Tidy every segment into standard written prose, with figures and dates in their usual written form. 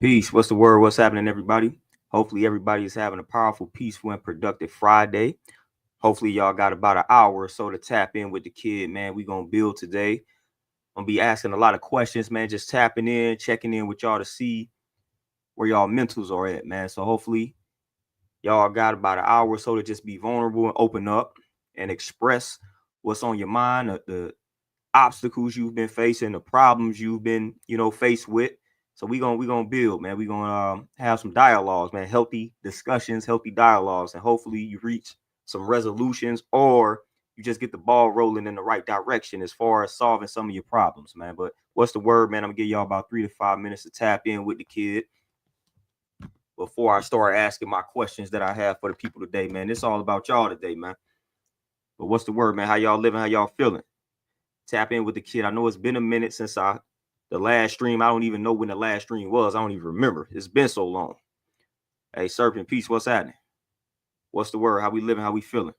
Peace. What's the word? What's happening, everybody? Hopefully, everybody is having a powerful, peaceful, and productive Friday. Hopefully, y'all got about an hour or so to tap in with the kid, man. We gonna build today. I'm gonna be asking a lot of questions, man. Just tapping in, checking in with y'all to see where y'all mentals are at, man. So hopefully, y'all got about an hour or so to just be vulnerable and open up and express what's on your mind, the obstacles you've been facing, the problems you've been, faced with. So we gonna build, man. We gonna have some dialogues, man. Healthy discussions, healthy dialogues, and hopefully you reach some resolutions or you just get the ball rolling in the right direction as far as solving some of your problems, man. But what's the word, man? I'm gonna give y'all about 3 to 5 minutes to tap in with the kid before I start asking my questions that I have for the people today, man. It's all about y'all today, man. But what's the word, man? How y'all living? How y'all feeling? Tap in with the kid. I know it's been a minute since the last stream. I don't even know when the last stream was. I don't even remember. It's been so long. Hey, Serpent Peace, what's happening? What's the word? How we living? How we feeling?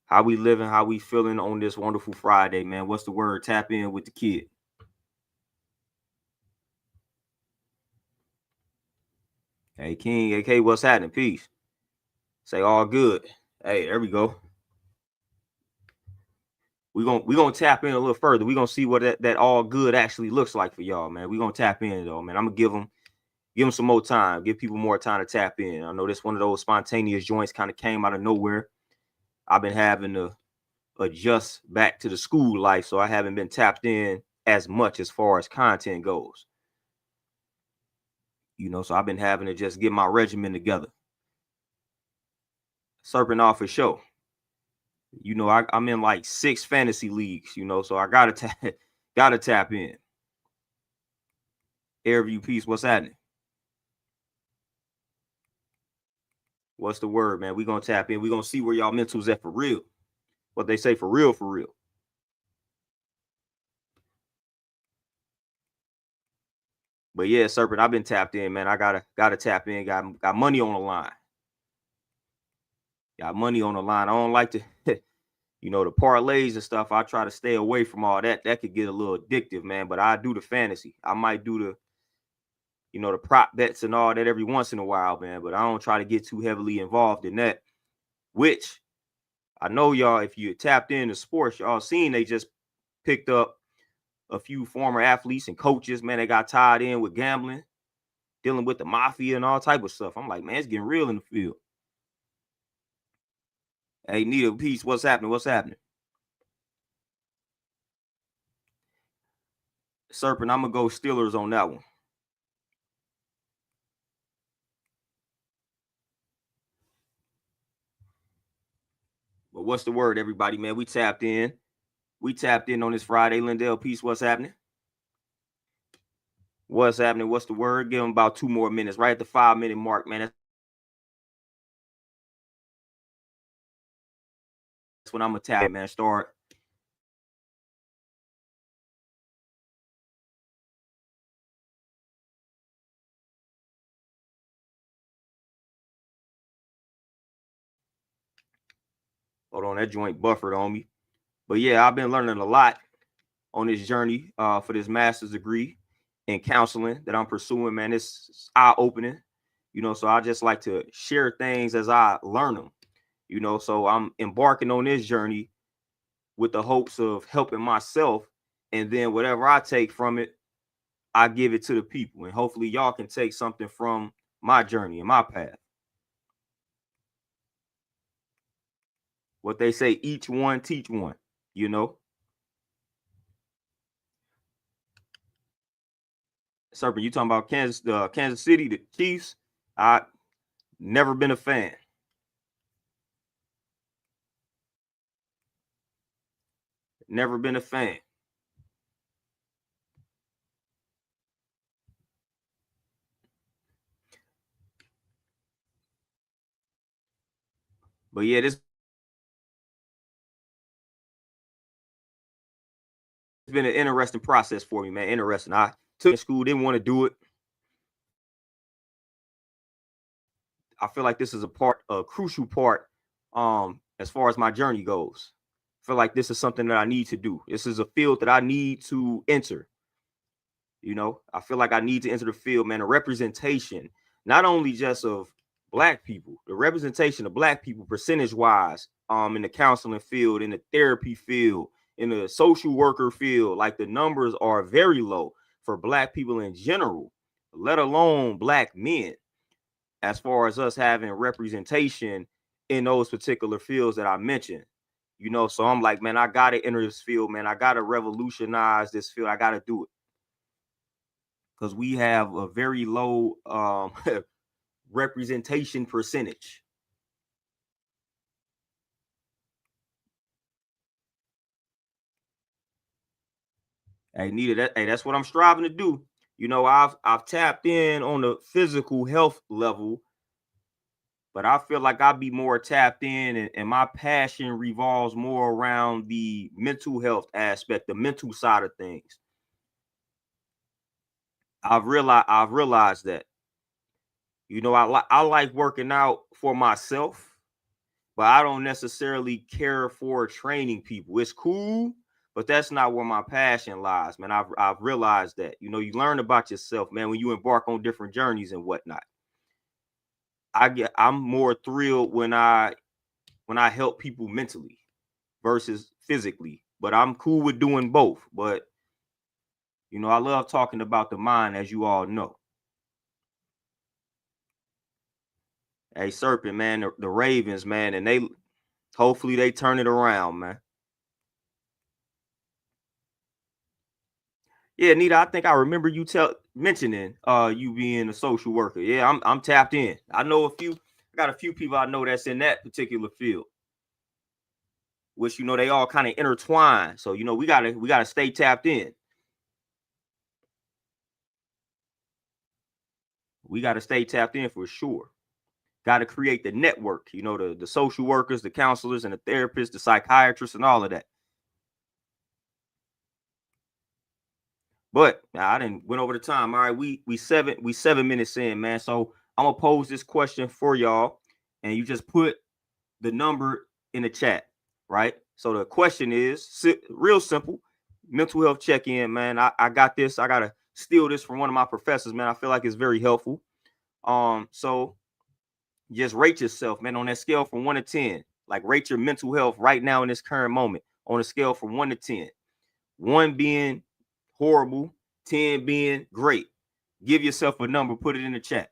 How we living? How we feeling on this wonderful Friday, man? What's the word? Tap in with the kid. Hey, King, AK, what's happening? Peace. Say all good. Hey, there we go. We gonna tap in a little further. We gonna see what that all good actually looks like for y'all, man. We gonna tap in though, man. I'm gonna give them some more time, give people more time to tap in. I know this one of those spontaneous joints kind of came out of nowhere. I've been having to adjust back to the school life, so I haven't been tapped in as much as far as content goes. So I've been having to just get my regimen together. Serpent off for show. I'm in like 6 fantasy leagues, so I gotta tap in. Airview Peace, what's happening? What's the word, man? We gonna tap in. We gonna see where y'all mentals at for real. What they say for real, for real. But yeah, Serpent, I've been tapped in, man. I gotta tap in. Got money on the line. Got money on the line. I don't like to, the parlays and stuff. I try to stay away from all that. That could get a little addictive, man. But I do the fantasy. I might do the prop bets and all that every once in a while, man. But I don't try to get too heavily involved in that. Which I know y'all, if you tapped into sports, y'all seen they just picked up a few former athletes and coaches, man. They got tied in with gambling, dealing with the mafia and all type of stuff. I'm like, man, it's getting real in the field. Hey, Nita, peace. What's happening? What's happening? Serpent, I'm gonna go Steelers on that one. But what's the word, everybody, man? We tapped in. We tapped in on this Friday. Lindell, peace. What's happening? What's happening? What's the word? Give them about 2 more minutes, right at the 5-minute mark, man. That's when I'm gonna tap, man. Start. Hold on, that joint buffered on me. But yeah, I've been learning a lot on this journey for this master's degree in counseling that I'm pursuing, man. It's eye-opening, so I just like to share things as I learn them, so I'm embarking on this journey with the hopes of helping myself, and then whatever I take from it, I give it to the people, and hopefully y'all can take something from my journey and my path. What they say, each one teach one, you know. Serpent, you talking about Kansas City, the Chiefs? I never been a fan. Never been a fan. But yeah, this has been an interesting process for me, man. Interesting. I took school, didn't want to do it. I feel like this is a crucial part, as far as my journey goes. I feel like this is something that I need to do. This is a field that I need to enter. You know, I feel like I need to enter the field, man. A representation, not only just of black people, the representation of black people percentage wise, in the counseling field, in the therapy field, in the social worker field, like the numbers are very low for black people in general, let alone black men, as far as us having representation in those particular fields that I mentioned. You know, so I'm like, man, I gotta enter this field, man. I gotta revolutionize this field. I gotta do it because we have a very low representation percentage. Hey, Nita, that's what I'm striving to do. You know, I've tapped in on the physical health level, but I feel like I'll be more tapped in, and my passion revolves more around the mental health aspect, the mental side of things. I've realized that. You know, I like working out for myself, but I don't necessarily care for training people. It's cool, but that's not where my passion lies, man. I've realized that. You know, you learn about yourself, man, when you embark on different journeys and whatnot. I'm more thrilled when I help people mentally versus physically. But I'm cool with doing both. But you know, I love talking about the mind, as you all know. Hey, Serpent, man, the Ravens, man, and they hopefully they turn it around, man. Yeah, Nita, I think I remember you mentioning you being a social worker. Yeah, I'm tapped in. I got a few people I know that's in that particular field, which you know they all kind of intertwine. So you know we gotta stay tapped in. We gotta stay tapped in for sure. Got to create the network, you know, the social workers, the counselors, and the therapists, the psychiatrists, and all of that. But I didn't went over the time. All right, we 7 minutes in, man. So I'm gonna pose this question for y'all, and you just put the number in the chat, right? So the question is real simple. Mental health check-in, man. I got this. I gotta steal this from one of my professors, man. I feel like it's very helpful. So just rate yourself, man, on that scale from 1 to 10. Like rate your mental health right now in this current moment on a scale from 1 to 10. 1 being horrible, 10 being great. Give yourself a number, put it in the chat.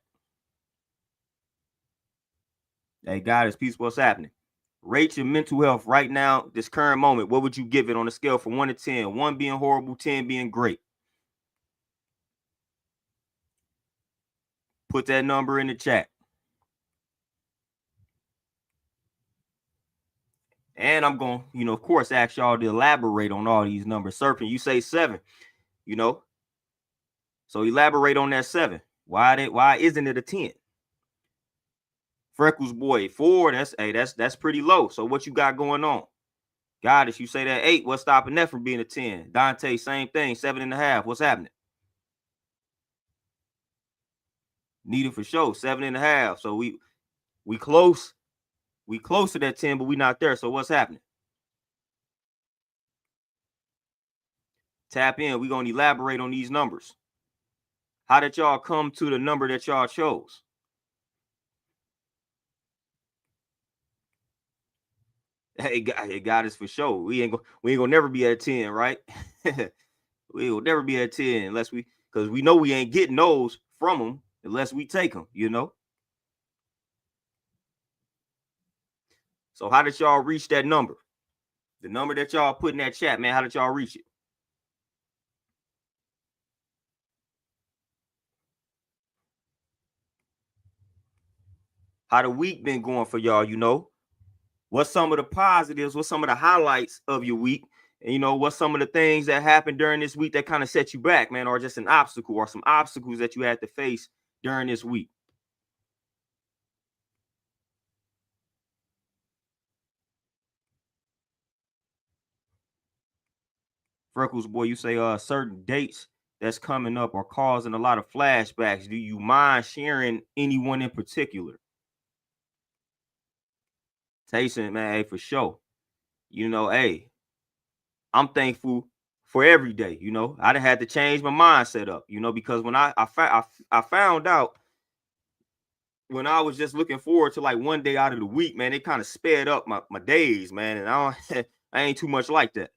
Hey, God is peace. What's happening? Rate your mental health right now, this current moment. What would you give it on a scale from 1 to 10? 1 being horrible, 10 being great. Put that number in the chat. And I'm going to, you know, of course, ask y'all to elaborate on all these numbers. Serpent, you say 7, you know. So elaborate on that 7. Why isn't it a 10? Freckles boy, 4. That's pretty low. So what you got going on? Goddess, you say that 8. What's stopping that from being a 10? Dante, same thing, 7.5. What's happening? Needed for sure, 7.5. So we close. We close to that 10, but we not there. So what's happening? Tap in. We gonna elaborate on these numbers. How did y'all come to the number that y'all chose? Hey, God is for sure. We ain't gonna never be at 10, right? We will never be at 10 unless because we know we ain't getting those from them unless we take them, you know. So how did y'all reach that number? The number that y'all put in that chat, man. How did y'all reach it? How the week been going for y'all, you know? What's some of the positives? What's some of the highlights of your week? And you know, what's some of the things that happened during this week that kind of set you back, man, or just an obstacle or some obstacles that you had to face during this week? Freckles, boy, you say certain dates that's coming up are causing a lot of flashbacks. Do you mind sharing anyone in particular? Tayson, man, hey, for sure. You know, hey, I'm thankful for every day. You know, I had to change my mindset up, you know, because when I found out when I was just looking forward to like one day out of the week, man, it kind of sped up my days, man. And I don't, I ain't too much like that.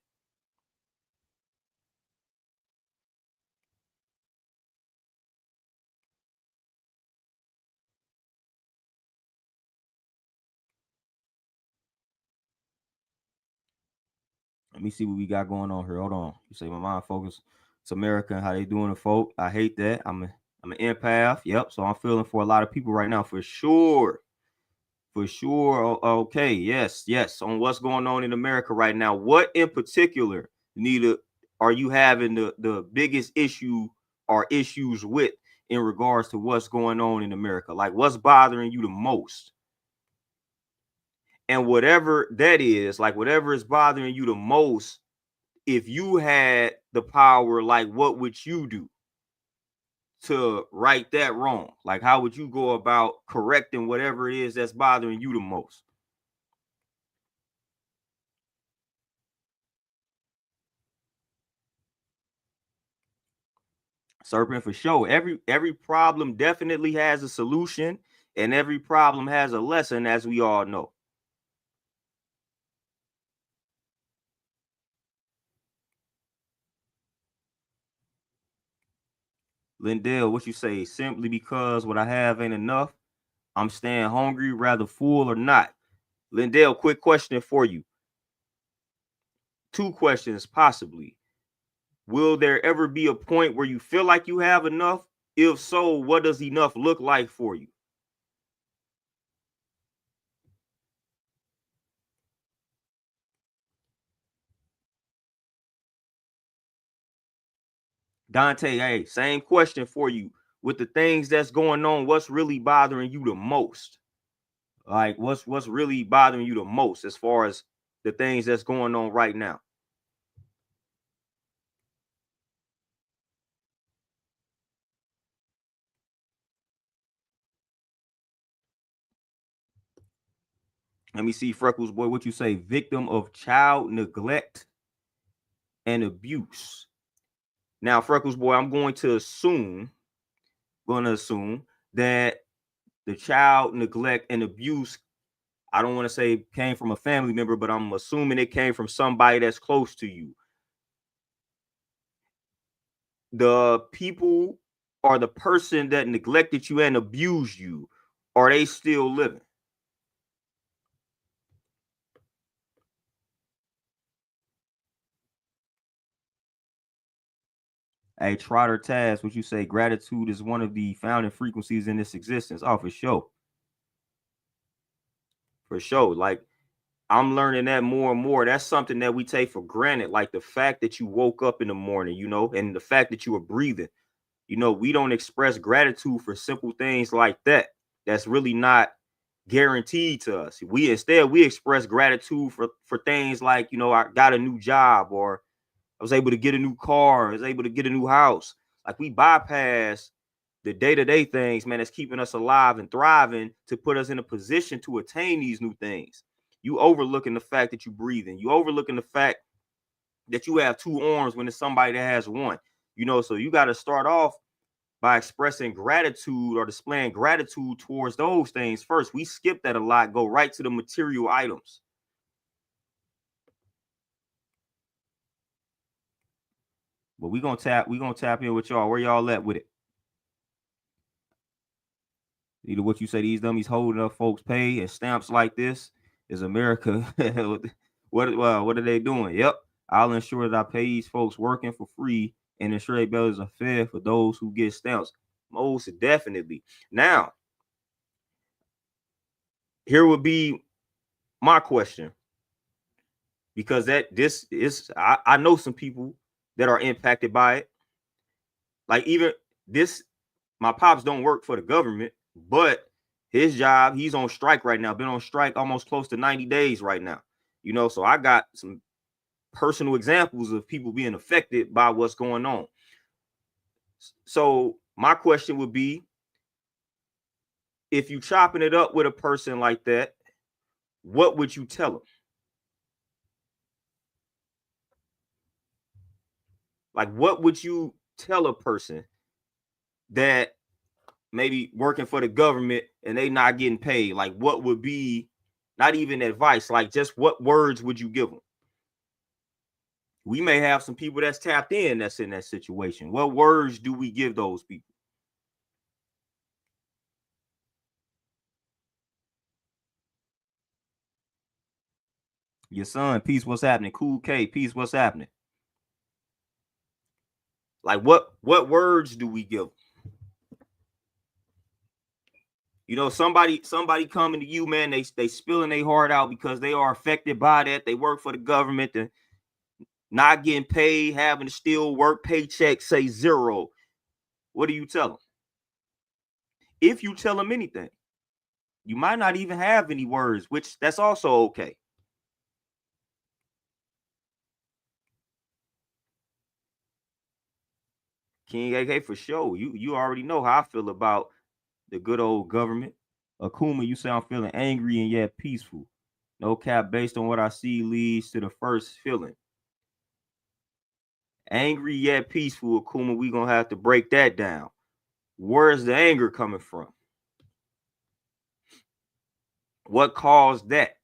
Let me see what we got going on here. Hold on. You say my mind focus. It's America and how they doing it, folk. I hate that. I'm an empath. Yep. So I'm feeling for a lot of people right now for sure. For sure. Okay. Yes. Yes. On what's going on in America right now. What in particular, Nita, are you having the biggest issue or issues with in regards to what's going on in America? Like what's bothering you the most? And whatever that is, like whatever is bothering you the most, if you had the power, like what would you do to right that wrong? Like how would you go about correcting whatever it is that's bothering you the most? Serpent for sure. Every problem definitely has a solution, and every problem has a lesson, as we all know. Lindell, what you say? Simply because what I have ain't enough, I'm staying hungry, rather full or not. Lindell, quick question for you. Two questions, possibly. Will there ever be a point where you feel like you have enough? If so, what does enough look like for you? Dante, hey, same question for you. With the things that's going on, what's really bothering you the most? Like what's really bothering you the most as far as the things that's going on right now? Let me see, Freckles boy, what you say? Victim of child neglect and abuse. Now, Freckles boy, I'm going to assume that the child neglect and abuse, I don't want to say came from a family member, but I'm assuming it came from somebody that's close to you. The people or the person that neglected you and abused you, are they still living? Hey, Trotter Taz, what you say? Gratitude is one of the founding frequencies in this existence. Oh, for sure. For sure. Like, I'm learning that more and more. That's something that we take for granted. Like the fact that you woke up in the morning, you know, and the fact that you were breathing. You know, we don't express gratitude for simple things like that. That's really not guaranteed to us. We express gratitude for things like, you know, I got a new job, or I was able to get a new car, I was able to get a new house. Like we bypass the day-to-day things, man, that's keeping us alive and thriving to put us in a position to attain these new things. You overlooking the fact that you're breathing. You overlooking the fact that you have two arms when it's somebody that has one. You know, so you got to start off by expressing gratitude or displaying gratitude towards those things first. We skip that a lot, go right to the material items. But we gonna tap in with y'all. Where y'all at with it? Either what you say, these dummies holding up folks' pay and stamps like this is America. What are they doing? Yep, I'll ensure that I pay these folks working for free and ensure their bellies are fed for those who get stamps. Most definitely. Now, here would be my question, because that this is I know some people that are impacted by it. Like even this, my pops don't work for the government, but his job, he's on strike right now. Been on strike almost close to 90 days right now. You know, so I got some personal examples of people being affected by what's going on. So my question would be, if you chopping it up with a person like that, what would you tell them? Like, what would you tell a person that maybe working for the government and they not getting paid? Like, what would be, not even advice, like just what words would you give them? We may have some people that's tapped in that's in that situation. What words do we give those people? Your son, peace, what's happening? Cool K, peace, what's happening? Like, what words do we give? You know, somebody coming to you, man, they spilling their heart out because they are affected by that. They work for the government, and not getting paid, having to still work, paycheck say zero. What do you tell them? If you tell them anything, you might not even have any words, which that's also okay. King AK for sure. You already know how I feel about the good old government. Akuma, you say I'm feeling angry and yet peaceful. No cap, based on what I see leads to the first feeling. Angry yet peaceful, Akuma. We gonna have to break that down. Where's the anger coming from? What caused that?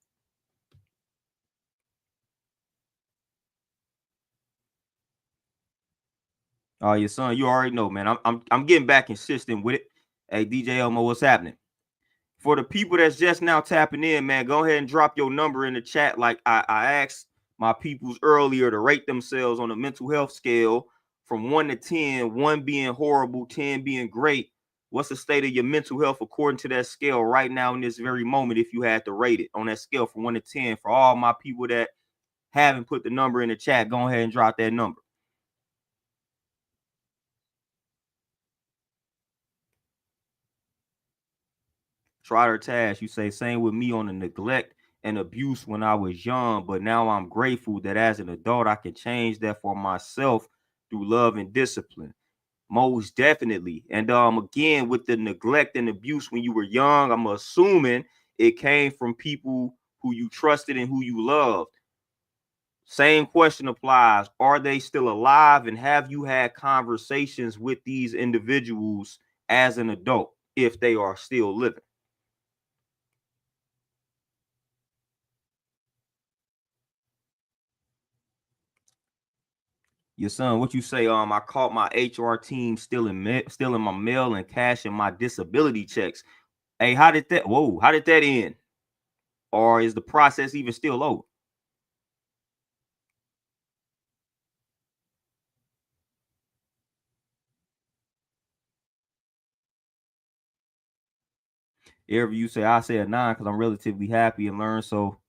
Oh, your son, you already know, man. I'm getting back consistent with it. Hey, DJ Elmo, what's happening? For the people that's just now tapping in, man, go ahead and drop your number in the chat. Like I asked my peoples earlier to rate themselves on a mental health scale from 1 to 10, 1 being horrible, 10 being great. What's the state of your mental health according to that scale right now in this very moment, if you had to rate it on that scale from 1 to 10? For all my people that haven't put the number in the chat, go ahead and drop that number. Trotter Tash, you say, same with me on the neglect and abuse when I was young, but now I'm grateful that as an adult, I can change that for myself through love and discipline. Most definitely. And again, with the neglect and abuse when you were young, I'm assuming it came from people who you trusted and who you loved. Same question applies. Are they still alive? And have you had conversations with these individuals as an adult if they are still living? Your son, what you say? I caught my HR team stealing my mail and cashing my disability checks. Hey, how did that? Whoa, how did that end? Or is the process even still over? Every you say I say a 9 because I'm relatively happy and learned so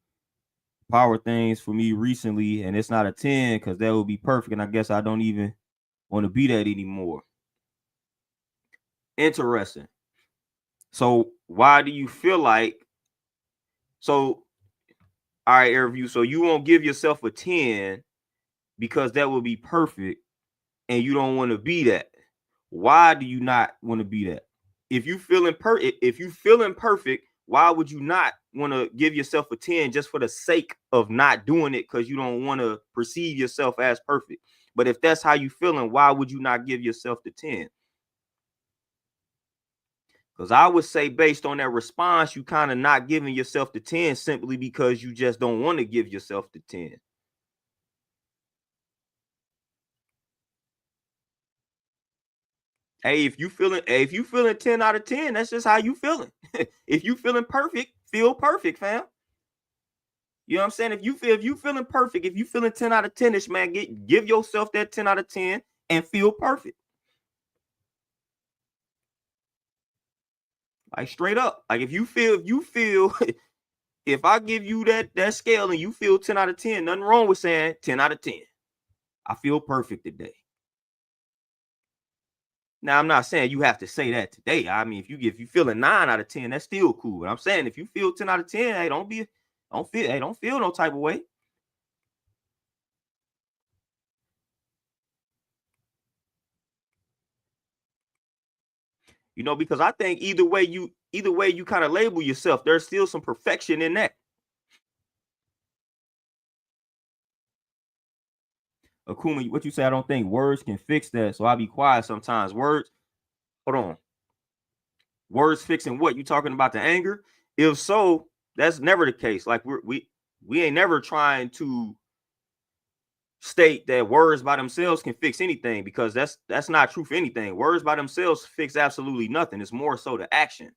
power things for me recently, and it's not a 10 because that would be perfect. And I guess I don't even want to be that anymore. Interesting. So why do you feel like so? All right, Airview. So you won't give yourself a 10 because that would be perfect, and you don't want to be that. Why do you not want to be that? If you feeling perfect, why would you not want to give yourself a 10 just for the sake of not doing it because you don't want to perceive yourself as perfect? But if that's how you feeling, why would you not give yourself the 10? Because I would say, based on that response, you kind of not giving yourself the 10 simply because you just don't want to give yourself the 10. Hey, if you feeling 10 out of 10, that's just how you feeling. If you feeling perfect, feel perfect, fam. You know what I'm saying? If you feeling perfect, if you feeling 10 out of 10ish, man, give yourself that 10 out of 10 and feel perfect. Like straight up. Like if you feel if I give you that scale and you feel 10 out of 10, nothing wrong with saying 10 out of 10. I feel perfect today. Now I'm not saying you have to say that today. I mean, if you feel a 9 out of 10, that's still cool. But I'm saying if you feel 10 out of 10, hey, don't feel no type of way. You know, because I think either way you kind of label yourself, there's still some perfection in that. Akuma, what you say? I don't think words can fix that, so I'll be quiet sometimes. Words, hold on. Words fixing what? You talking about the anger? If so, that's never the case. Like we ain't never trying to state that words by themselves can fix anything, because that's not true for anything. Words by themselves fix absolutely nothing. It's more so the action.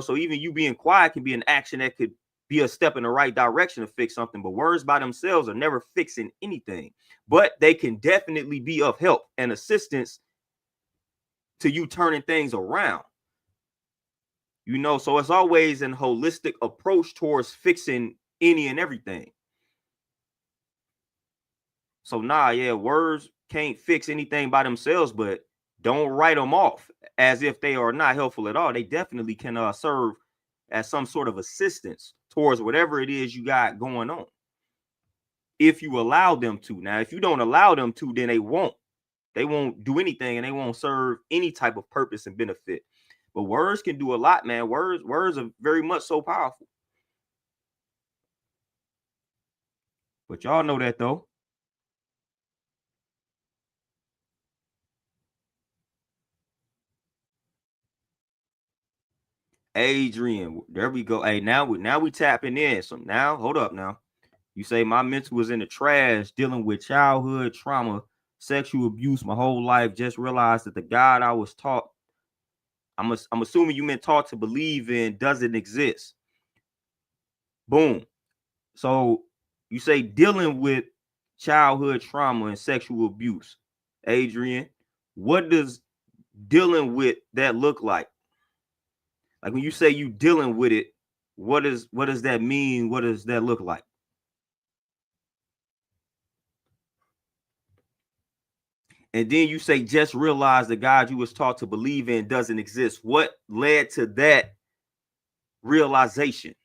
So even you being quiet can be an action that could be a step in the right direction to fix something, but words by themselves are never fixing anything. But they can definitely be of help and assistance to you turning things around. So it's always an holistic approach towards fixing any and everything. So words can't fix anything by themselves, but don't write them off as if they are not helpful at all. They definitely can serve as some sort of assistance towards whatever it is you got going on, if you allow them to. Now, if you don't allow them to, then they won't do anything, and they won't serve any type of purpose and benefit. But words can do a lot, man. Words are very much so powerful. But y'all know that, though. Adrian, there we go. Hey, now we tapping in. So now, hold up now. You say my mental was in the trash, dealing with childhood trauma, sexual abuse my whole life. Just realized that the God I was taught, I'm assuming you meant taught to believe in, doesn't exist. Boom. So you say dealing with childhood trauma and sexual abuse. Adrian, what does dealing with that look like? Like when you say you dealing with it, what does that mean? What does that look like? And then you say just realize the God you was taught to believe in doesn't exist. What led to that realization?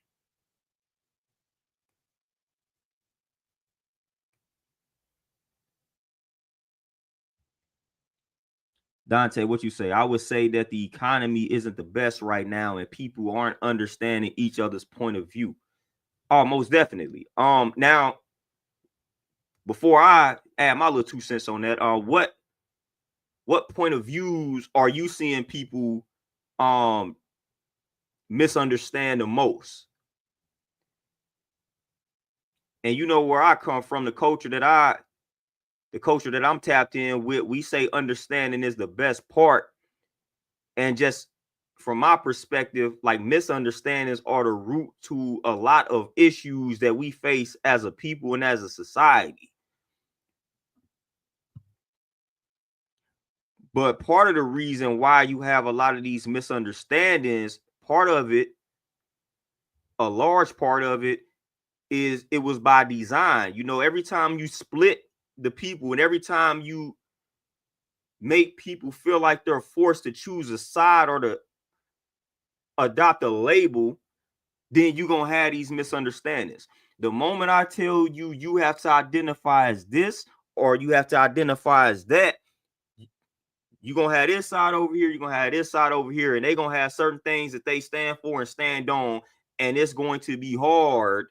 Dante, what you say? I would say that the economy isn't the best right now, and people aren't understanding each other's point of view. Oh, most definitely. Now, before I add my little 2 cents on that, what point of views are you seeing people misunderstand the most? And where I come from, the culture that I'm tapped in with, we say understanding is the best part. And just from my perspective, like, misunderstandings are the root to a lot of issues that we face as a people and as a society. But part of the reason why you have a lot of these misunderstandings, a large part of it, is it was by design. Every time you split the people, and every time you make people feel like they're forced to choose a side or to adopt a label, then you're going to have these misunderstandings. The moment I tell you you have to identify as this or you have to identify as that, you're going to have this side over here, you're going to have this side over here, and they're going to have certain things that they stand for and stand on, and it's going to be hard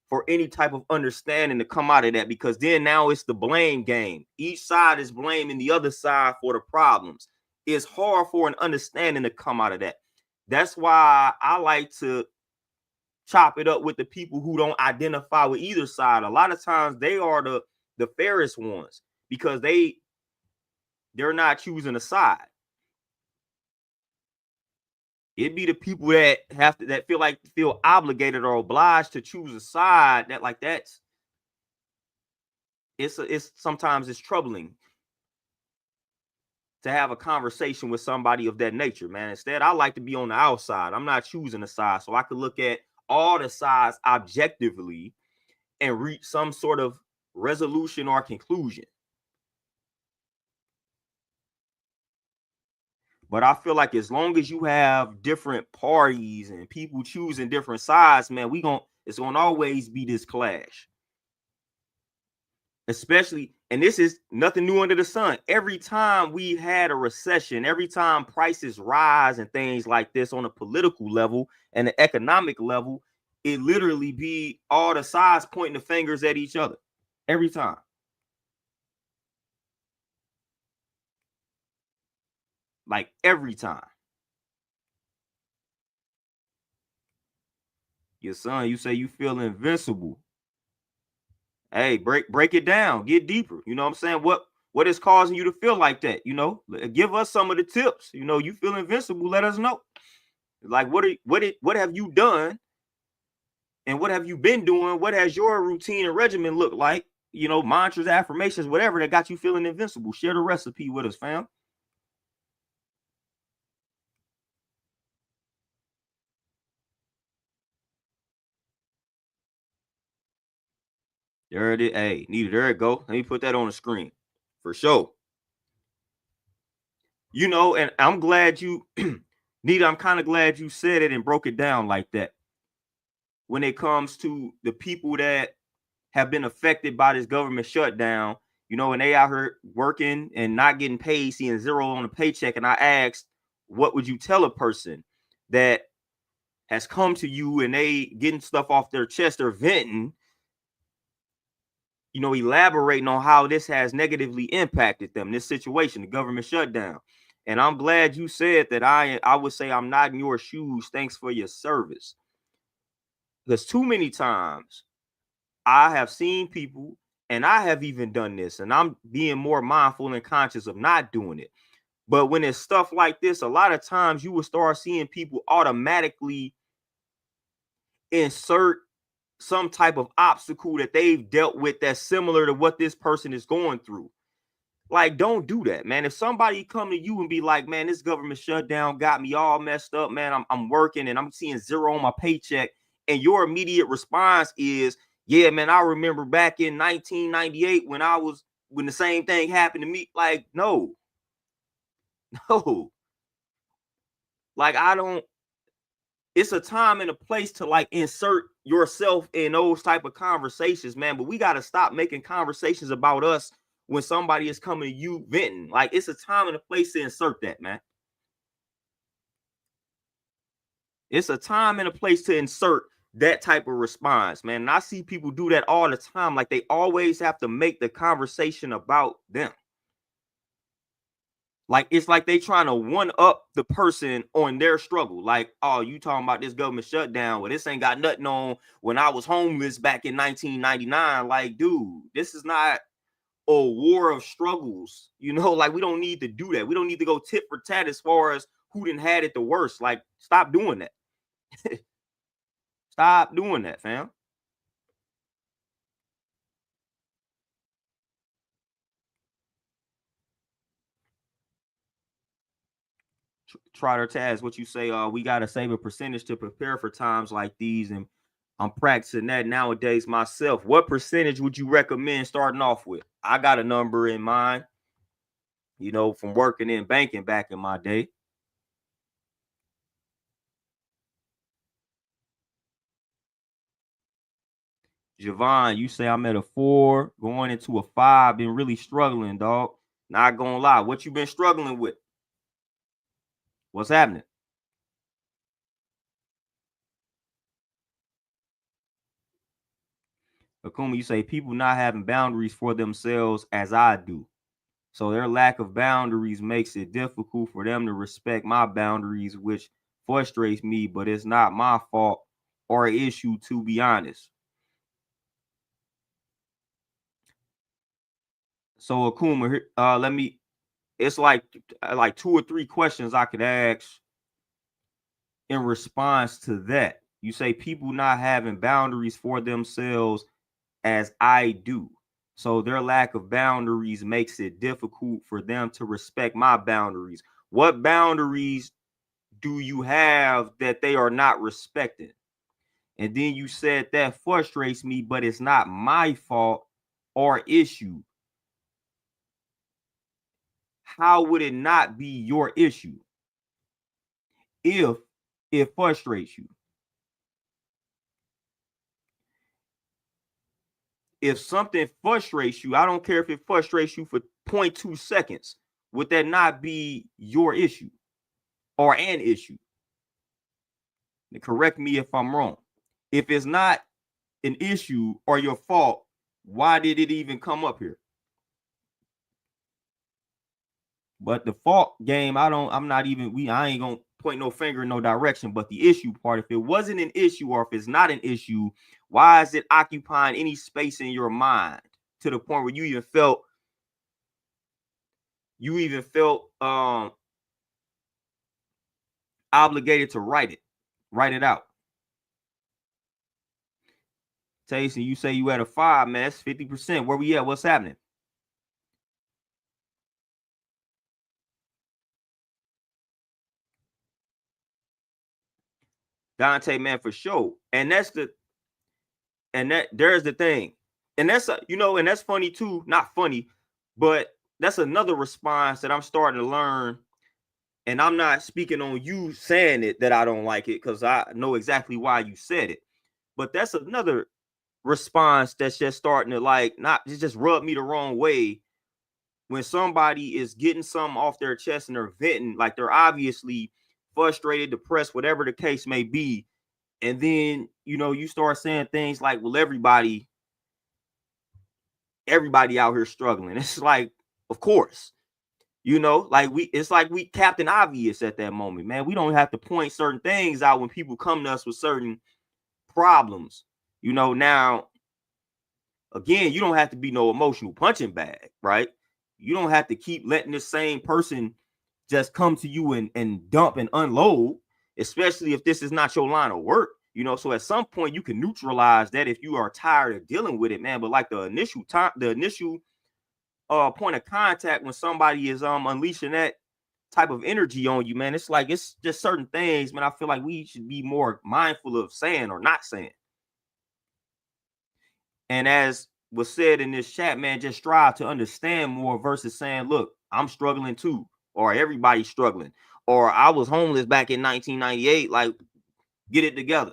for any type of understanding to come out of that, because then now it's the blame game. Each side is blaming the other side for the problems. It's hard for an understanding to come out of that. That's why I like to chop it up with the people who don't identify with either side. A lot of times they are the fairest ones, because they're not choosing a side. It'd be the people that feel obligated or obliged to choose a side, it's sometimes it's troubling to have a conversation with somebody of that nature, man. Instead, I like to be on the outside. I'm not choosing a side, so I could look at all the sides objectively and reach some sort of resolution or conclusion. But I feel like as long as you have different parties and people choosing different sides, man, it's gonna always be this clash. Especially, and this is nothing new under the sun. Every time we've had a recession, every time prices rise and things like this on a political level and the economic level, it literally be all the sides pointing the fingers at each other every time. like every time. Your son, you say you feel invincible. Hey, break it down, get deeper. You know what I'm saying? What is causing you to feel like that? You know, give us some of the tips. You know, you feel invincible, let us know. Like what have you done and what have you been doing? What has your routine and regimen look like? You know, mantras, affirmations, whatever that got you feeling invincible. Share the recipe with us, fam. There it is. Hey, Nita, there it go. Let me put that on the screen for sure. You know, and I'm glad you, Nita, I'm kind of glad you said it and broke it down like that. When it comes to the people that have been affected by this government shutdown, you know, and they out here working and not getting paid, seeing zero on a paycheck. And I asked, what would you tell a person that has come to you and they getting stuff off their chest or venting, you know, elaborating on how this has negatively impacted them, this situation, the government shutdown. And I'm glad you said that. I would say I'm not in your shoes. Thanks for your service. Because too many times I have seen people, and I have even done this, and I'm being more mindful and conscious of not doing it. But when it's stuff like this, a lot of times you will start seeing people automatically insert some type of obstacle that they've dealt with that's similar to what this person is going through. Like, don't do that, man. If somebody come to you and be like, man, this government shutdown got me all messed up, man. I'm working and I'm seeing zero on my paycheck. And your immediate response is, yeah, man, I remember back in 1998 when the same thing happened to me. Like, no, no. Like, it's a time and a place to like insert yourself in those type of conversations, man. But we got to stop making conversations about us when somebody is coming to you venting. Like, it's a time and a place to insert that, man. It's a time and a place to insert that type of response, man. And I see people do that all the time. Like, they always have to make the conversation about them. Like, it's like they trying to one up the person on their struggle. Like, oh, you talking about this government shutdown? Well, this ain't got nothing on when I was homeless back in 1999. Like, dude, this is not a war of struggles. You know, like, we don't need to do that. We don't need to go tit for tat as far as who didn't had it the worst. Like, stop doing that. Stop doing that, fam. Try to Taz, what you say, we gotta save a percentage to prepare for times like these. And I'm practicing that nowadays myself. What percentage would you recommend starting off with? I got a number in mind, you know, from working in banking back in my day. Javon, you say I'm at a 4, going into a 5, been really struggling, dog. Not gonna lie. What you been struggling with? What's happening? Akuma, you say people not having boundaries for themselves as I do. So their lack of boundaries makes it difficult for them to respect my boundaries, which frustrates me, but it's not my fault or issue, to be honest. So Akuma, let me, it's like 2 or 3 questions I could ask in response to that. You say people not having boundaries for themselves as I do. So their lack of boundaries makes it difficult for them to respect my boundaries. What boundaries do you have that they are not respecting? And then you said that frustrates me, but it's not my fault or issue. How would it not be your issue if it frustrates you? If something frustrates you, I don't care if it frustrates you for 0.2 seconds, would that not be your issue or an issue? And correct me if I'm wrong. If it's not an issue or your fault, why did it even come up here? But the fault game, I ain't gonna point no finger in no direction. But the issue part, if it wasn't an issue or if it's not an issue, why is it occupying any space in your mind to the point where you even felt obligated to write it out? Tayson, you say you at a 5, man. That's 50%. Where we at? What's happening? Dante, man, for sure. And there's the thing. And that's and that's funny too. Not funny, but that's another response that I'm starting to learn. And I'm not speaking on you saying it that I don't like it, because I know exactly why you said it. But that's another response that's just starting to not just rub me the wrong way. When somebody is getting something off their chest and they're venting, like they're obviously frustrated, depressed, whatever the case may be. And then, you start saying things like, well, everybody out here struggling. It's like, of course, it's like we Captain Obvious at that moment, man. We don't have to point certain things out when people come to us with certain problems. Now, again, you don't have to be no emotional punching bag, right? You don't have to keep letting this same person just come to you and dump and unload, especially if this is not your line of work. So at some point you can neutralize that if you are tired of dealing with it, man. But like the initial point of contact when somebody is unleashing that type of energy on you, man, it's like it's just certain things, man, I feel like we should be more mindful of saying or not saying. And as was said in this chat, man, just strive to understand more versus saying, look, I'm struggling too, or everybody's struggling, or I was homeless back in 1998. Like, get it together.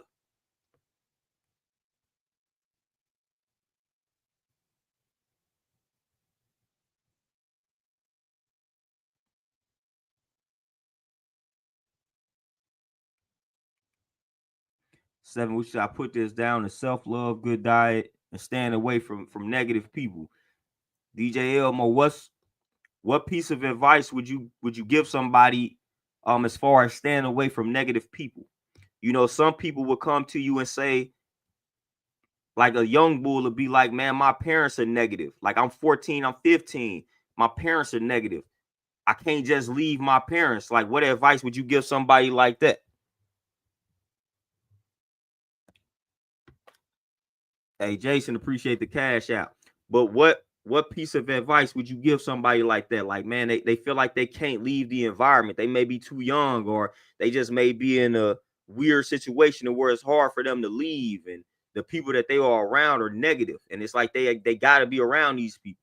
Seven, we should I put this down to self-love, good diet, and staying away from negative people. DJ Elmo, what piece of advice would you give somebody as far as staying away from negative people? Some people will come to you and say, like a young bull would be like, man, my parents are negative. Like, I'm 14, I'm 15. My parents are negative. I can't just leave my parents. Like, what advice would you give somebody like that? Hey, Jason, appreciate the cash out. But what piece of advice would you give somebody like that? Like, man, they feel like they can't leave the environment. They may be too young, or they just may be in a weird situation where it's hard for them to leave, and the people that they are around are negative, and it's like they got to be around these people.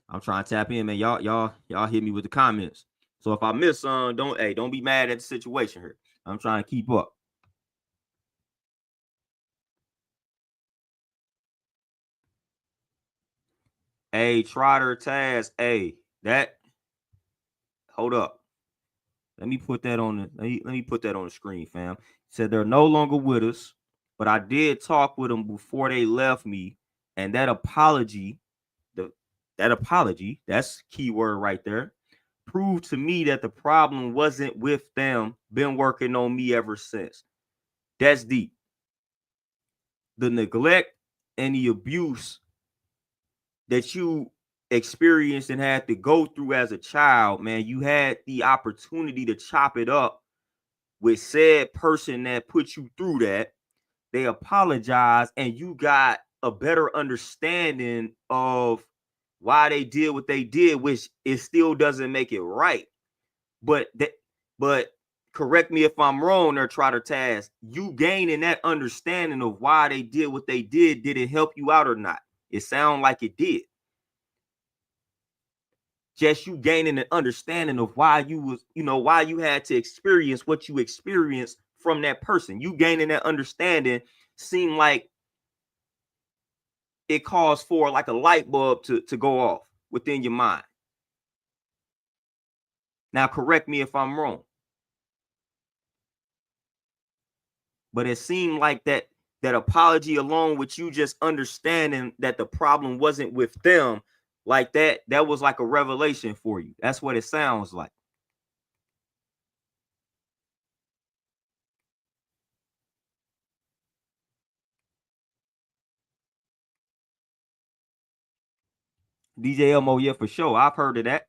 I'm trying to tap in, man. Y'all hit me with the comments. So if I miss some, don't be mad at the situation here. I'm trying to keep up. Hey, Trotter Taz. Hey, that hold up. Let me put that on the screen, fam. Said they're no longer with us, but I did talk with them before they left me, and that apology, that's keyword right there, proved to me that the problem wasn't with them. Been working on me ever since. That's deep. The neglect and the abuse that you experienced and had to go through as a child, man, you had the opportunity to chop it up with said person that put you through that. They apologize, and you got a better understanding of why they did what they did, which it still doesn't make it right. But correct me if I'm wrong there, Trotter Taz. You gaining that understanding of why they did what they did it help you out or not? It sounds like it did. Just you gaining an understanding of why you was, why you had to experience what you experienced from that person. You gaining that understanding seemed like it caused for like a light bulb to go off within your mind. Now, correct me if I'm wrong. But it seemed like that apology along with you just understanding that the problem wasn't with them, like that was like a revelation for you. That's what it sounds like. DJ Elmo, yeah, for sure. I've heard of that.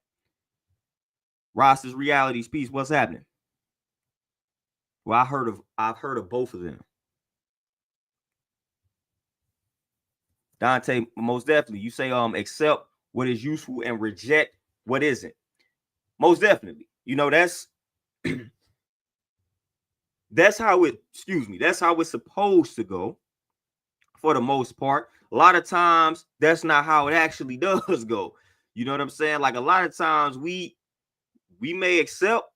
Ross's Realities piece. What's happening? Well, I've heard of both of them. Dante, most definitely. You say accept what is useful and reject what isn't. Most definitely. You know, that's how it, excuse me, that's how it's supposed to go for the most part. A lot of times that's not how it actually does go. You know what I'm saying? Like a lot of times we may accept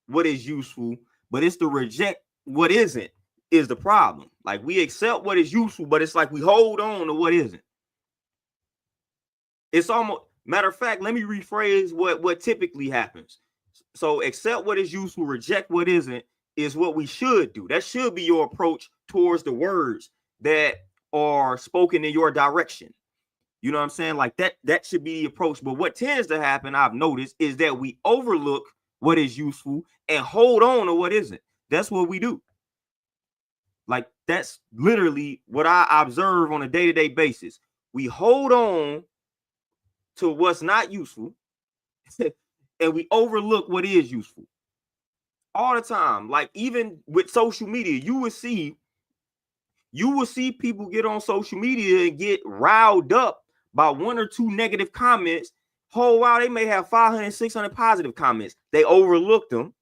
what is useful, but it's to reject what isn't is the problem. Like we accept what is useful, but it's like we hold on to what isn't. It's almost, matter of fact, let me rephrase what typically happens. So accept what is useful, reject what isn't is what we should do. That should be your approach towards the words that are spoken in your direction. You know what I'm saying? Like that should be the approach. But what tends to happen, I've noticed, is that we overlook what is useful and hold on to what isn't. That's what we do. Like that's literally what I observe on a day-to-day basis. We hold on to what's not useful and we overlook what is useful all the time. Like even with social media, you will see people get on social media and get riled up by one or two negative comments. Whole while they may have 500, 600 positive comments. They overlook them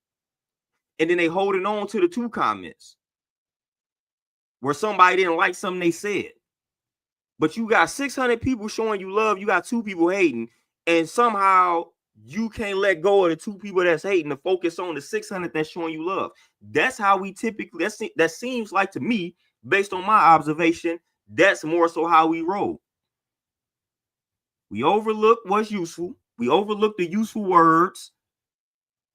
and then they holding on to the two comments where somebody didn't like something they said. But you got 600 people showing you love, you got two people hating, and somehow you can't let go of the two people that's hating to focus on the 600 that's showing you love. That's how we typically, that seems like to me, based on my observation, that's more so how we roll. We overlook what's useful, we overlook the useful words,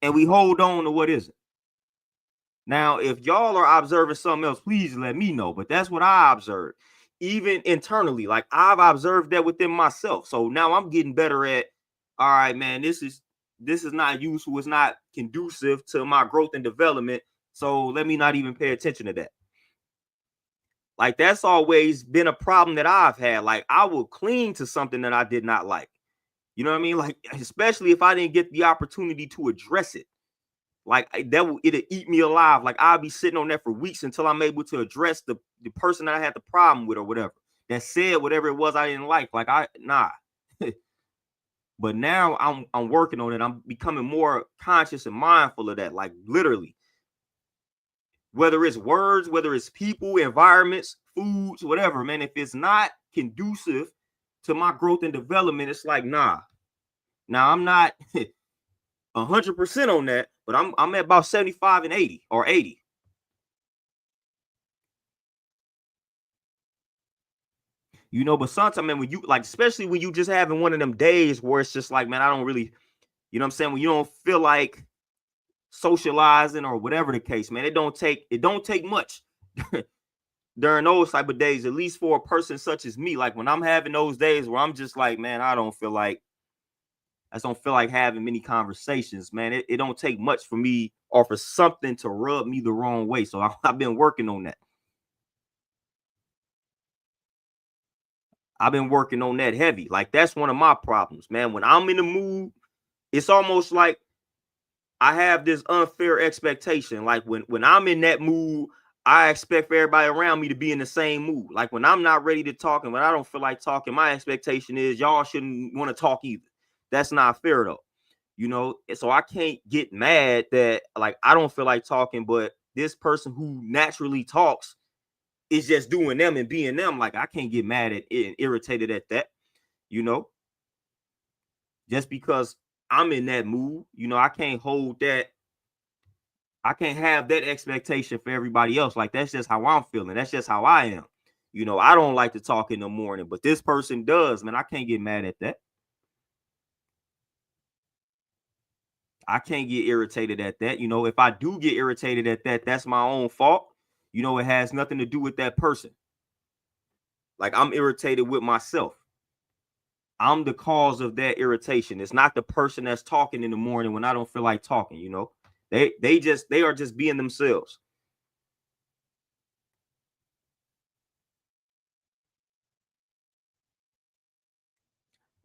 and we hold on to what isn't. Now, if y'all are observing something else, please let me know. But that's what I observed, even internally. Like I've observed that within myself. So now I'm getting better at, all right, man, this is not useful. It's not conducive to my growth and development. So let me not even pay attention to that. Like that's always been a problem that I've had. Like I will cling to something that I did not like. You know what I mean? Like, especially if I didn't get the opportunity to address it. Like it'll eat me alive. Like I'll be sitting on that for weeks until I'm able to address the person that I had the problem with or whatever that said whatever it was I didn't like. Like nah. But now I'm working on it. I'm becoming more conscious and mindful of that. Like literally, whether it's words, whether it's people, environments, foods, whatever, man. If it's not conducive to my growth and development, it's like nah. Now I'm not 100% on that, but I'm at about 75 and 80 or 80. You know, but sometimes, man, when you like, especially when you just having one of them days where it's just like, man, I don't really, you know what I'm saying? When you don't feel like socializing or whatever the case, man, it don't take much during those type of days, at least for a person such as me. Like when I'm having those days where I'm just like, man, I just don't feel like having many conversations, man. It don't take much for me or for something to rub me the wrong way. So I've been working on that. I've been working on that heavy. Like that's one of my problems, man. When I'm in the mood, it's almost like I have this unfair expectation. Like when I'm in that mood, I expect for everybody around me to be in the same mood. Like when I'm not ready to talk and when I don't feel like talking, my expectation is y'all shouldn't want to talk either. That's not fair though. You know, so I can't get mad that like I don't feel like talking, but this person who naturally talks is just doing them and being them. Like I can't get mad at it and irritated at that, you know, just because I'm in that mood. You know, I can't hold that. I can't have that expectation for everybody else. Like that's just how I'm feeling. That's just how I am. You know, I don't like to talk in the morning, but this person does, man. I can't get mad at that. I can't get irritated at that. You know, if I do get irritated at that, that's my own fault. You know, it has nothing to do with that person. Like, I'm irritated with myself. I'm the cause of that irritation. It's not the person that's talking in the morning when I don't feel like talking, you know. They are just being themselves.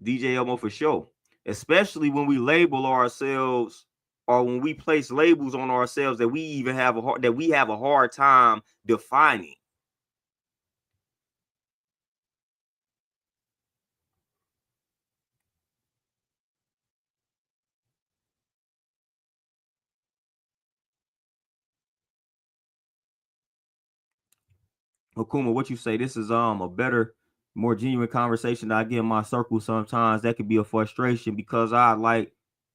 DJ Elmo for sure. Especially when we label ourselves, or when we place labels on ourselves that we have a hard time defining. Okuma, what you say? This is a better, more genuine conversation that I get in my circle sometimes. That could be a frustration because hold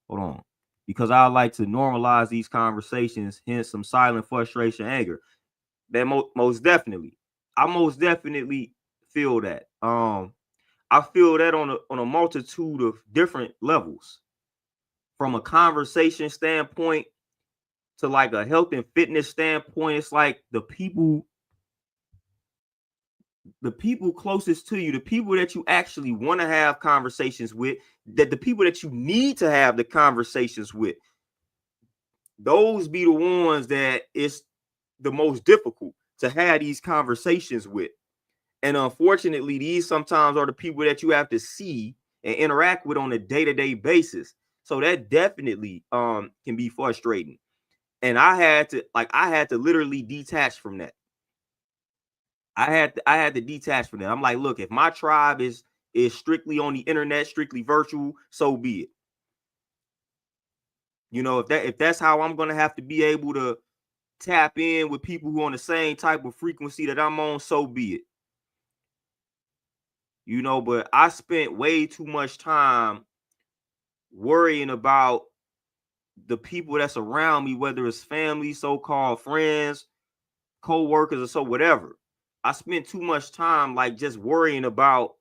on, because I like to normalize these conversations, hence some silent frustration, anger. That most definitely, I most definitely feel that. I feel that on a multitude of different levels, from a conversation standpoint to like a health and fitness standpoint. It's like the people closest to you, the people that you actually want to have conversations with, that the people that you need to have the conversations with, those be the ones that it's the most difficult to have these conversations with. And unfortunately, these sometimes are the people that you have to see and interact with on a day-to-day basis. So that definitely can be frustrating. And I had to literally detach from that. I had to detach from that. I'm like, look, if my tribe is strictly on the internet, strictly virtual, so be it. You know, if that's how I'm gonna have to be able to tap in with people who are on the same type of frequency that I'm on, so be it. You know, but I spent way too much time worrying about the people that's around me, whether it's family, so-called friends, co-workers, or so whatever. I spent too much time like just worrying about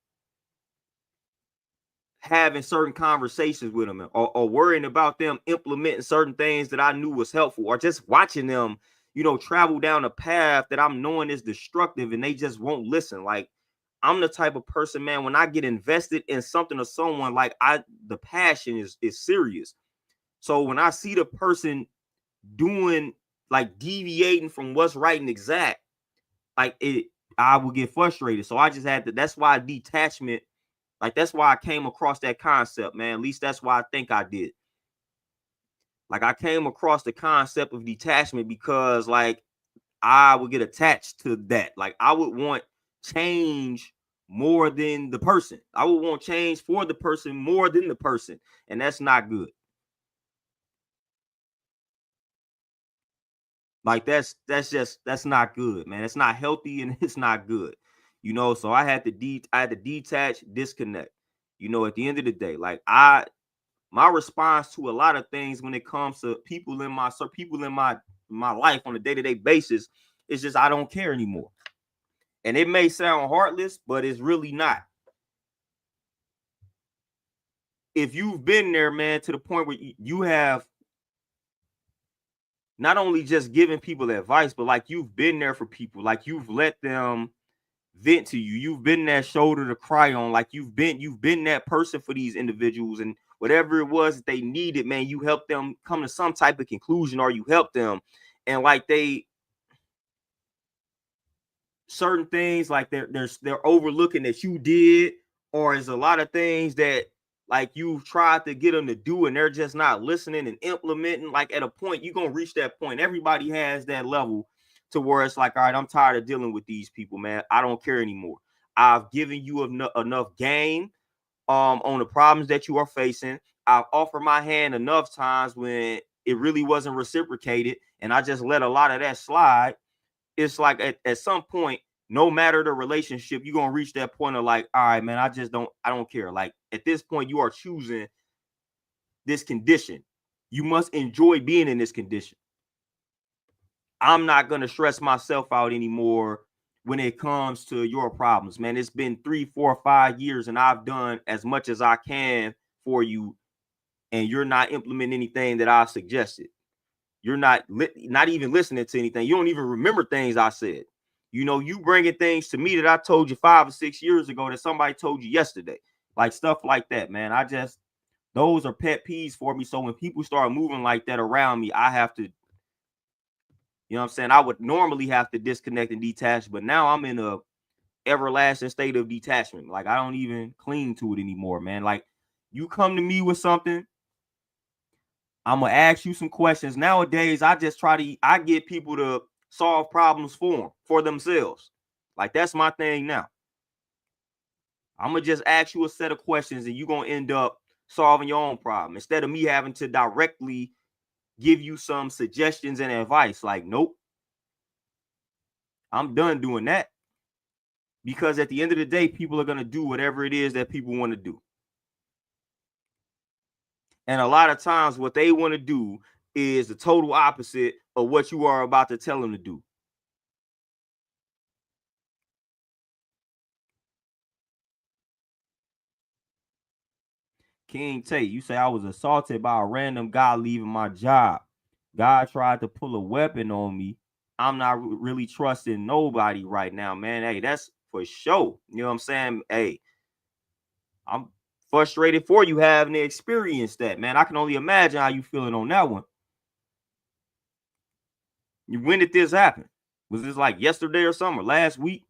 having certain conversations with them, or worrying about them implementing certain things that I knew was helpful, or just watching them, you know, travel down a path that I'm knowing is destructive and they just won't listen. Like, I'm the type of person, man, when I get invested in something or someone, like the passion is serious. So when I see the person doing, like, deviating from what's right and exact, like, I will get frustrated. So I just had to, that's why detachment, like, that's why I came across that concept, man. At least that's why I think I did. Like, I came across the concept of detachment because, like, I would get attached to that. Like, I would want change more than the person. I would want change for the person more than the person. And that's not good. Like, that's not good, man. It's not healthy and it's not good. You know, so I had to detach, disconnect. You know, at the end of the day, like, my response to a lot of things when it comes to people in my life on a day-to-day basis is just, I don't care anymore. And it may sound heartless, but it's really not. If you've been there, man, to the point where you have not only just giving people advice, but like, you've been there for people, like, you've let them vent to you, you've been that shoulder to cry on, like, you've been that person for these individuals, and whatever it was that they needed, man, you helped them come to some type of conclusion, or you helped them. And like, they certain things, like, they're overlooking that you did, or is a lot of things that, like, you've tried to get them to do and they're just not listening and implementing. Like, at a point, you're gonna reach that point. Everybody has that level to where it's like, all right, I'm tired of dealing with these people, man. I don't care anymore. I've given you enough game on the problems that you are facing. I've offered my hand enough times when it really wasn't reciprocated, and I just let a lot of that slide. It's like, at some point, no matter the relationship, you're gonna reach that point of like, all right, man, I don't care. Like, at this point, you are choosing this condition. You must enjoy being in this condition. I'm not gonna stress myself out anymore when it comes to your problems, man. It's been 3, 4, 5 years, and I've done as much as I can for you. and you're not implementing anything that I suggested. You're not even listening to anything. You don't even remember things I said. You know, you bringing things to me that I told you 5 or 6 years ago that somebody told you yesterday. Like stuff like that, man. Those are pet peeves for me. So when people start moving like that around me, I have to, you know what I'm saying? I would normally have to disconnect and detach, but now I'm in a everlasting state of detachment. Like I don't even cling to it anymore, man. Like you come to me with something, I'm gonna ask you some questions. Nowadays, I get people to solve problems for themselves. Like that's my thing now. I'm gonna just ask you a set of questions, and you're gonna end up solving your own problem instead of me having to directly give you some suggestions and advice. Like, nope, I'm done doing that because at the end of the day, people are gonna do whatever it is that people want to do. And a lot of times, what they want to do is the total opposite of what you are about to tell them to do. King Tate, you say I was assaulted by a random guy leaving my job. God tried to pull a weapon on me. I'm not really trusting nobody right now, man. Hey, that's for sure. You know what I'm saying? Hey, I'm frustrated for you having to experience that, man. I can only imagine how you feeling on that one. When did this happen? Was this like yesterday or something or last week?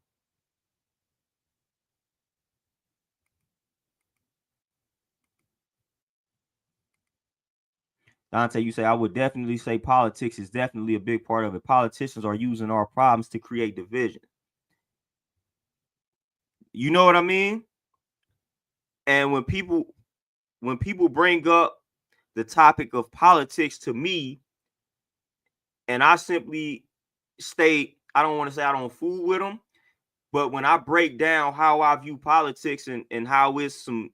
Dante, you say I would definitely say politics is definitely a big part of it. Politicians are using our problems to create division. You know what I mean? And when people bring up the topic of politics to me, and I simply state, I don't want to say I don't fool with them, but when I break down how I view politics and how it's some,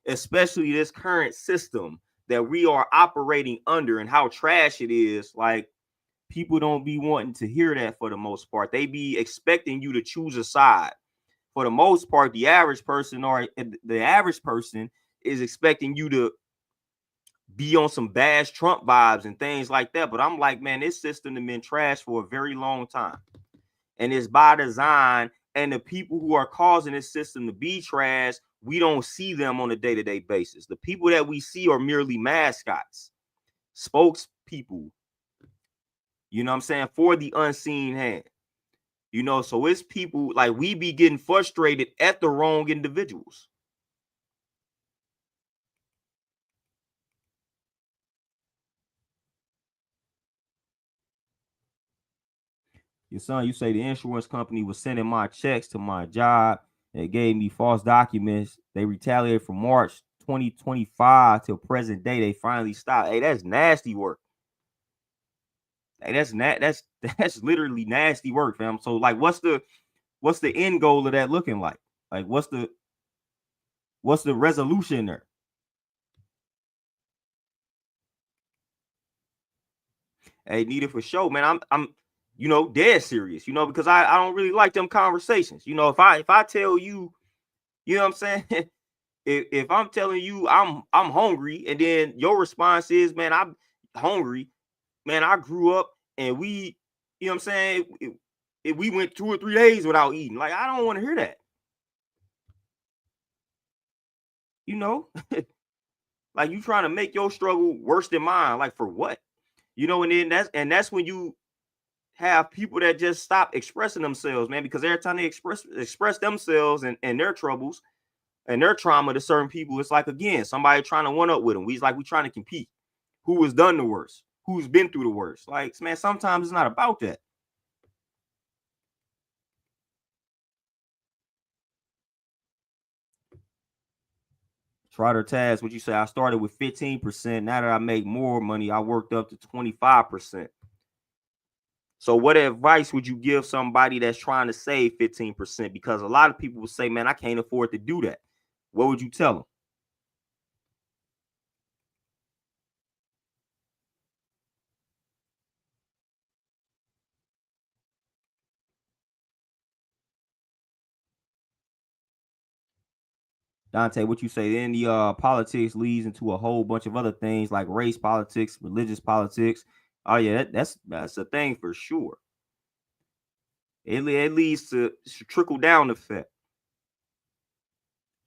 especially this current system that we are operating under and how trash it is, like people don't be wanting to hear that for the most part. They be expecting you to choose a side. For the most part, the average person is expecting you to be on some bash Trump vibes and things like that. But I'm like, man, this system has been trash for a very long time. And it's by design. And the people who are causing this system to be trash, we don't see them on a day-to-day basis. The people that we see are merely mascots, spokespeople, you know what I'm saying, for the unseen hand. You know, so it's people like we be getting frustrated at the wrong individuals. Your son, you say the insurance company was sending my checks to my job and gave me false documents. They retaliated from March 2025 till present day. They finally stopped. Hey, that's nasty work. Hey, that's literally nasty work, fam. So like, what's the end goal of that looking like? Like, what's the resolution there? Hey, need it for sure, man. I'm dead serious, because I don't really like them conversations. If I tell you, you know what I'm saying? if I'm telling you I'm hungry, and then your response is, man, I'm hungry, man, I grew up and you know what I'm saying? If we went 2 or 3 days without eating, like I don't want to hear that, you know, like you trying to make your struggle worse than mine, like for what? And then that's when you have people that just stop expressing themselves, man, because every time they express themselves and their troubles and their trauma to certain people, it's like again somebody trying to one up with them. We trying to compete. Who has done the worst? Who's been through the worst? Like, man, sometimes it's not about that. Trotter Taz, what you say? I started with 15%. Now that I make more money, I worked up to 25%. So, what advice would you give somebody that's trying to save 15%? Because a lot of people will say, man, I can't afford to do that. What would you tell them? Dante, what you say? Then the politics leads into a whole bunch of other things like race politics, religious politics. Oh yeah, that's a thing for sure. It leads to trickle down effect.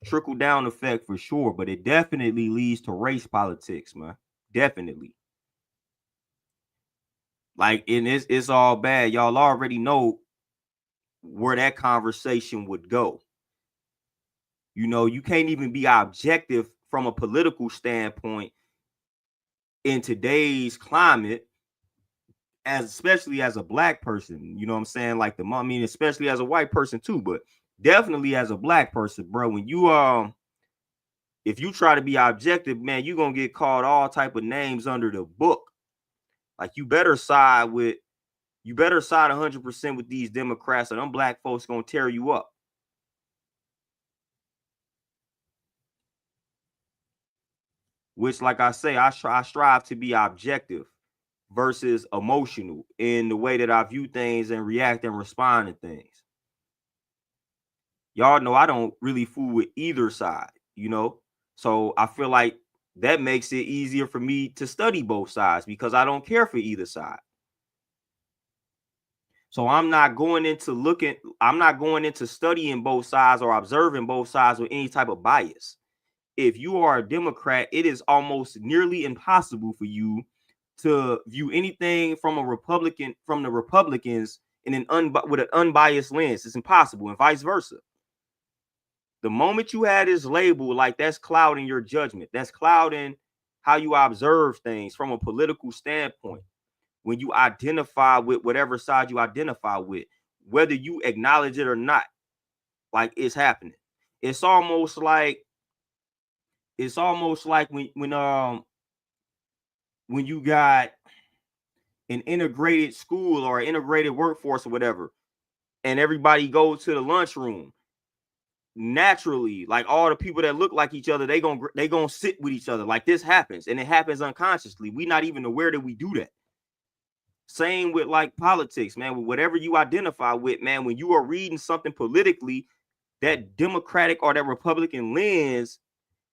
Trickle down effect for sure, but it definitely leads to race politics, man. Definitely. Like, and it's all bad. Y'all already know where that conversation would go. You know, you can't even be objective from a political standpoint in today's climate, as especially as a black person. You know what I'm saying? Like I mean, especially as a white person too, but definitely as a black person, bro. When you if you try to be objective, man, you're gonna get called all type of names under the book. Like you better side 100% with these Democrats, or them black folks gonna tear you up. Which, like I say, I strive to be objective versus emotional in the way that I view things and react and respond to things. Y'all know I don't really fool with either side, you know? So I feel like that makes it easier for me to study both sides because I don't care for either side. So I'm not going into studying both sides or observing both sides with any type of bias. If you are a Democrat, it is almost nearly impossible for you to view anything from the Republicans with an unbiased lens. It's impossible, and vice versa. The moment you had this label, like, that's clouding your judgment. That's clouding how you observe things from a political standpoint. When you identify with whatever side you identify with, whether you acknowledge it or not, like, it's happening. It's almost like when you got an integrated school or an integrated workforce or whatever, and everybody goes to the lunchroom. Naturally, like, all the people that look like each other, they gonna sit with each other. Like, this happens, and it happens unconsciously. We not even aware that we do that. Same with, like, politics, man. With whatever you identify with, man, when you are reading something politically, that Democratic or that Republican lens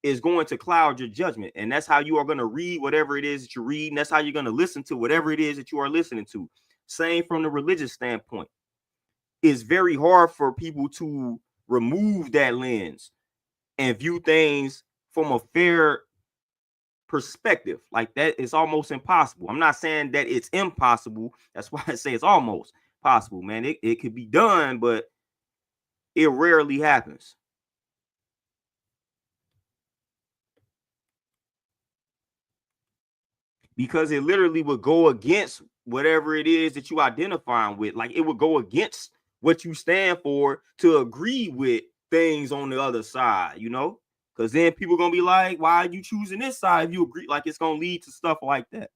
is going to cloud your judgment. And that's how you are going to read whatever it is that you're reading. That's how you're going to listen to whatever it is that you are listening to. Same from the religious standpoint. It's very hard for people to remove that lens and view things from a fair perspective. Like, that is almost impossible. I'm not saying that it's impossible. That's why I say it's almost possible, man. It could be done, but it rarely happens. Because it literally would go against whatever it is that you identifying with. Like, it would go against what you stand for to agree with things on the other side, you know? Because then people gonna be like, why are you choosing this side if you agree? Like, it's gonna lead to stuff like that.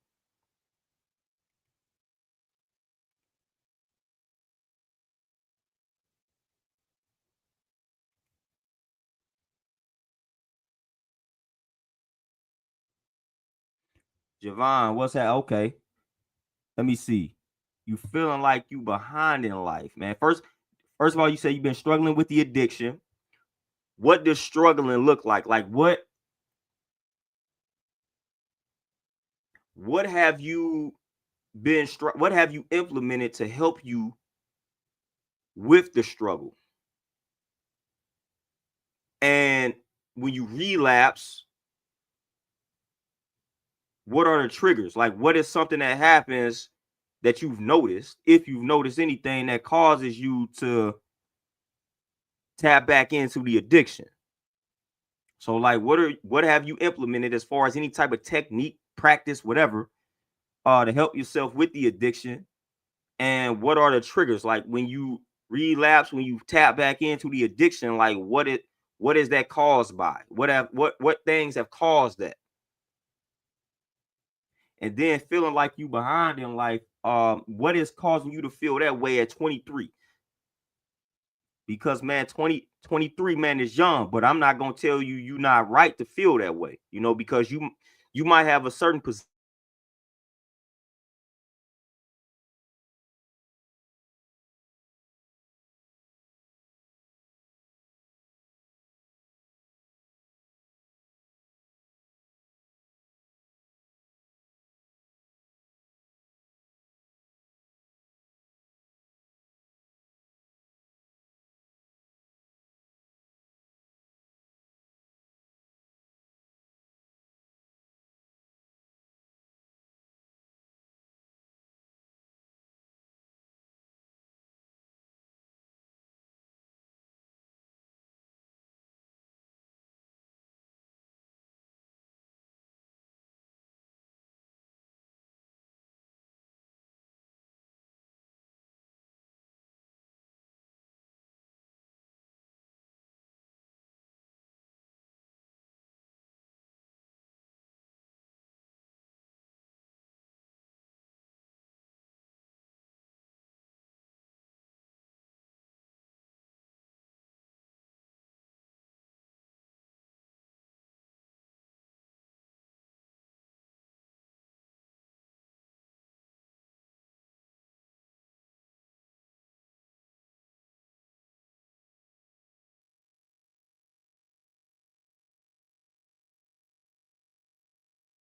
Javon, what's that? Okay, let me see. You feeling like you behind in life, man. First of all, you say you've been struggling with the addiction. What does struggling look like? Like, what have you what have you implemented to help you with the struggle? And when you relapse, what are the triggers? Like, what is something that happens that you've noticed, if you've noticed anything, that causes you to tap back into the addiction? So, like, what have you implemented as far as any type of technique, practice, whatever, to help yourself with the addiction? And what are the triggers? Like, when you relapse, when you tap back into the addiction, like, what is that caused by? What things have caused that? And then feeling like you behind in life, what is causing you to feel that way at 23? Because, man, 23, man, is young, but I'm not gonna tell you you're not right to feel that way, you know, because you might have a certain position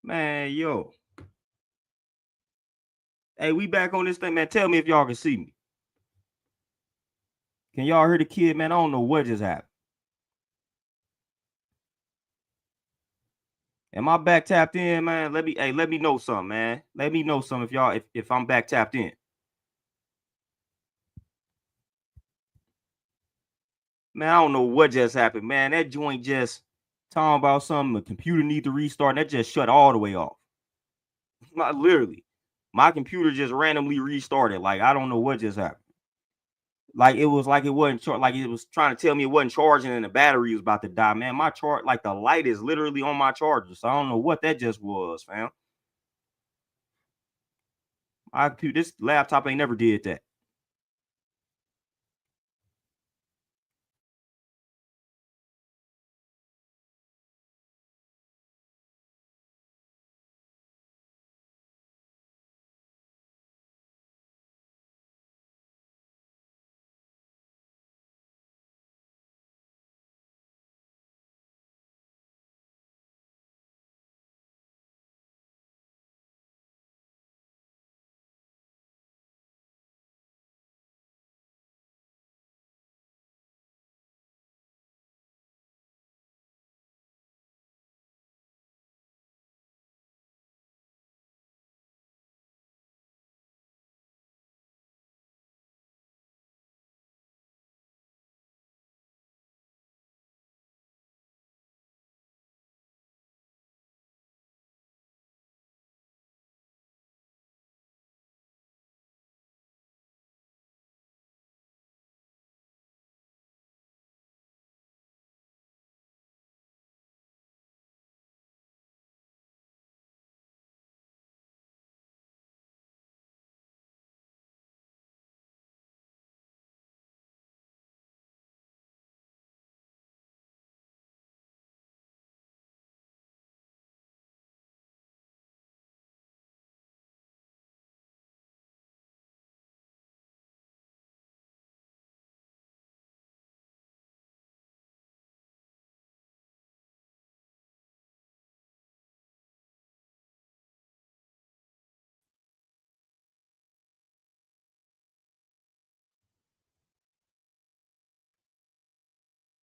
Man, yo. Hey, we back on this thing, man. Tell me if y'all can see me. Can y'all hear the kid, man? I don't know what just happened. Am I back tapped in, man? Let me know something, man. Let me know something if y'all if I'm back tapped in. Man, I don't know what just happened, man. That joint just talking about something. The computer need to restart. And that just shut all the way off. Not literally. My computer just randomly restarted. Like I don't know what just happened. Like it was like it wasn't like it was trying to tell me it wasn't charging and the battery was about to die. Man, my charge, like the light is literally on my charger. So I don't know what that just was, fam. This laptop ain't never did that.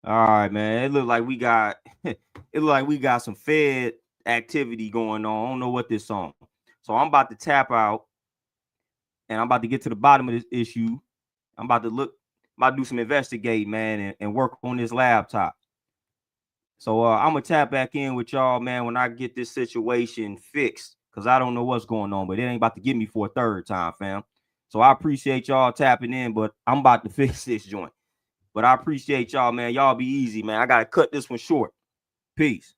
All right, man. It looked like we got it looked like we got some Fed activity going on. I don't know what this on. So I'm about to tap out and I'm about to get to the bottom of this issue. I'm about to do some investigating, man, and work on this laptop. So I'm gonna tap back in with y'all, man, when I get this situation fixed. Cause I don't know what's going on, but it ain't about to get me for a third time, fam. So I appreciate y'all tapping in, but I'm about to fix this joint. But I appreciate y'all, man. Y'all be easy, man. I gotta cut this one short. Peace.